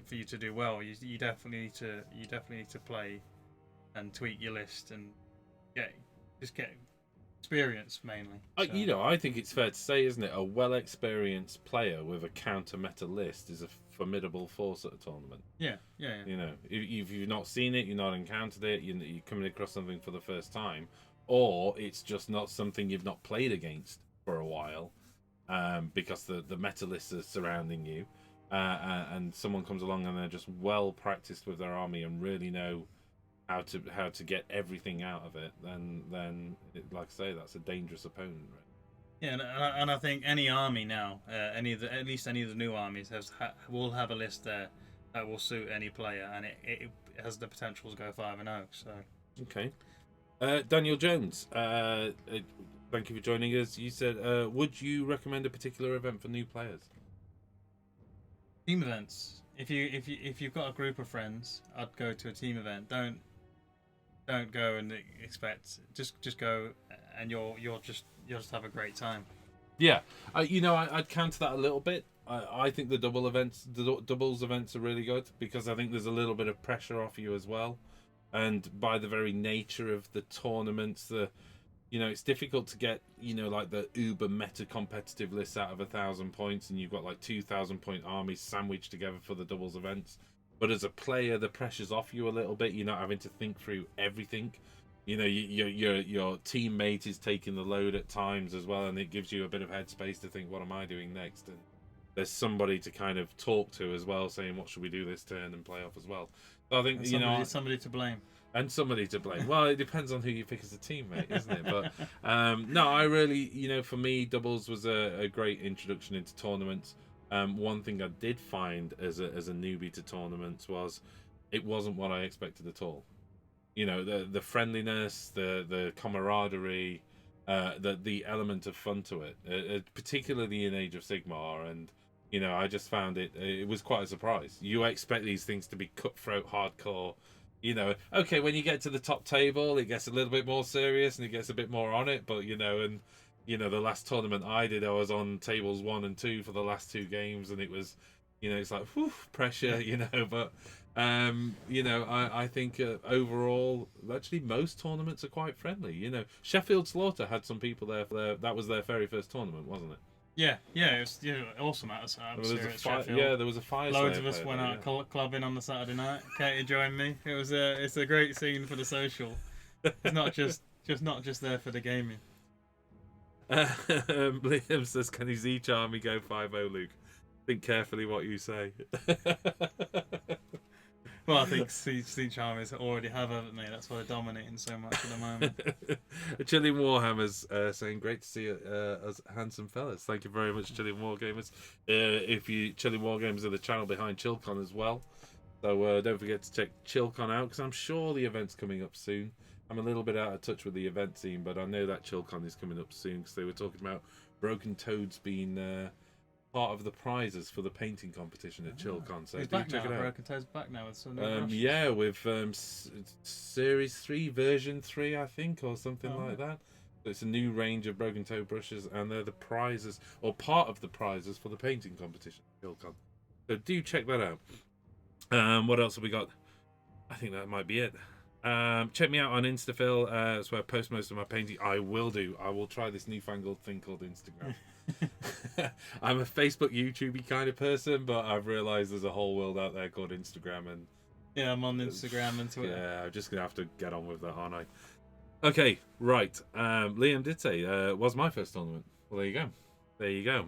[SPEAKER 2] for you to do well. You definitely need to play and tweak your list and get experience mainly. So. I think it's fair to say, isn't it? A well-experienced player with a counter-meta list is a formidable force at a tournament.
[SPEAKER 3] Yeah.
[SPEAKER 2] You know, if you've not seen it, you've not encountered it, you're coming across something for the first time, or it's just not something you've not played against for a while, because the meta lists are surrounding you, and someone comes along and they're just well practiced with their army and really know how to get everything out of it, then like I say, that's a dangerous opponent, right?
[SPEAKER 3] Yeah, and I think any army now, at least any of the new armies will have a list there that will suit any player, and it has the potential to go 5-0. So
[SPEAKER 2] okay, Daniel Jones, thank you for joining us. You said, would you recommend a particular event for new players?
[SPEAKER 3] Team events. If you've got a group of friends, I'd go to a team event. Don't go and expect. Just go, and you'll just have a great time. Yeah,
[SPEAKER 2] I'd counter that a little bit. I think the doubles events are really good, because I think there's a little bit of pressure off you as well, and by the very nature of the tournaments, it's difficult to get like the uber meta competitive lists out of 1,000 points, and you've got like 2,000 point armies sandwiched together for the doubles events. But as a player, the pressure's off you a little bit. You're not having to think through everything. Your teammate is taking the load at times as well, and it gives you a bit of headspace to think, what am I doing next? And there's somebody to kind of talk to as well, saying, what should we do this turn, and play off as well. So I think,
[SPEAKER 3] somebody to blame.
[SPEAKER 2] And somebody to blame. Well, it depends on who you pick as a teammate, isn't it? But no, I really, for me, doubles was a great introduction into tournaments. One thing I did find as a newbie to tournaments was it wasn't what I expected at all. The friendliness, the camaraderie, the element of fun to it, particularly in Age of Sigmar, and I just found it was quite a surprise. You expect these things to be cutthroat, hardcore. Okay, when you get to the top table, it gets a little bit more serious and it gets a bit more on it, but the last tournament I did, I was on tables 1 and 2 for the last 2 games, and it was, it's like, whew, pressure, but, I think overall, actually, most tournaments are quite friendly. Sheffield Slaughter had some people there that was their very first tournament, wasn't it?
[SPEAKER 3] Yeah, it was awesome atmosphere at Sheffield.
[SPEAKER 2] Yeah, there was a fire.
[SPEAKER 3] Loads of us went out clubbing on the Saturday night. Katie joined me. It's a great scene for the social. It's not just there for the gaming.
[SPEAKER 2] Liam says, can his each army go 5-0, Luke? Think carefully what you say.
[SPEAKER 3] Well, I think Siege armies already have, haven't they? That's why they're dominating so much at the moment.
[SPEAKER 2] Chilling Warhammers saying, great to see us handsome fellas. Thank you very much, Chilling Wargamers. Chilling Wargamers are the channel behind ChillCon as well. So don't forget to check ChillCon out, because I'm sure the event's coming up soon. I'm a little bit out of touch with the event scene, but I know that ChillCon is coming up soon, because they were talking about Broken Toads being part of the prizes for the painting competition at ChillCon. So do check it out.
[SPEAKER 3] Broken Toads back now with some
[SPEAKER 2] with Series 3, version 3, I think, or something like that. It's a new range of broken toe brushes, and they're the prizes, or part of the prizes for the painting competition. So do check that out. What else have we got? I think that might be it. Check me out on Instaphil. That's where I post most of my painting. I will try this newfangled thing called Instagram. I'm a Facebook, YouTubey kind of person, but I've realised there's a whole world out there called Instagram, and
[SPEAKER 3] yeah, I'm on Instagram and Twitter.
[SPEAKER 2] Yeah, I'm just gonna have to get on with that, aren't I? Okay, right. Liam did say was my first tournament. Well, there you go.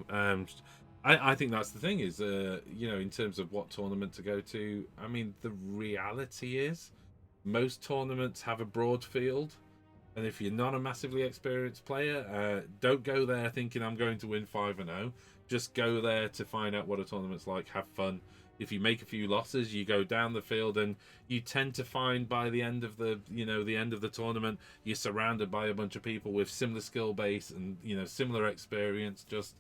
[SPEAKER 2] I think that's the thing is, in terms of what tournament to go to. I mean, the reality is, most tournaments have a broad field, and if you're not a massively experienced player, don't go there thinking I'm going to win 5-0. Just go there to find out what a tournament's like. Have fun. If you make a few losses, you go down the field, and you tend to find by the end of the end of the tournament, you're surrounded by a bunch of people with similar skill base and similar experience, just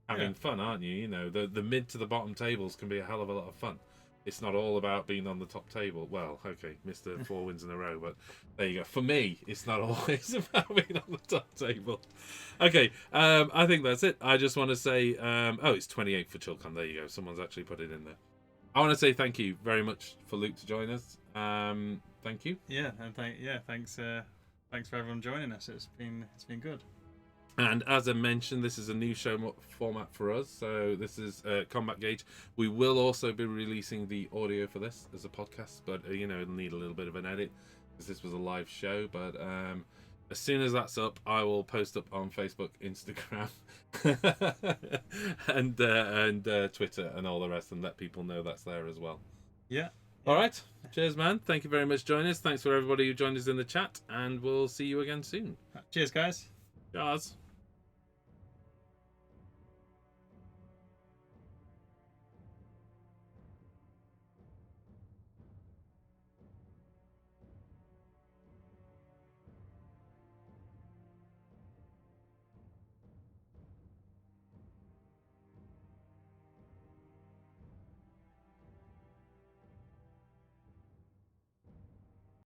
[SPEAKER 2] having fun, aren't you? The mid to the bottom tables can be a hell of a lot of fun. It's not all about being on the top table. Well, okay, Mr. 4 wins in a row, but there you go. For me, it's not always about being on the top table. Okay, I think that's it. I just want to say, it's 28 for Chilcon. There you go. Someone's actually put it in there. I want to say thank you very much for Luke to join us. Thank you.
[SPEAKER 3] Yeah, and thanks for everyone joining us. It's been good.
[SPEAKER 2] And as I mentioned, this is a new show format for us. So this is Combat Gauge. We will also be releasing the audio for this as a podcast, but it'll need a little bit of an edit because this was a live show. But as soon as that's up, I will post up on Facebook, Instagram, and Twitter and all the rest, and let people know that's there as well.
[SPEAKER 3] Yeah.
[SPEAKER 2] All right. Cheers, man. Thank you very much for joining us. Thanks for everybody who joined us in the chat, and we'll see you again soon.
[SPEAKER 3] Cheers, guys.
[SPEAKER 2] Cheers.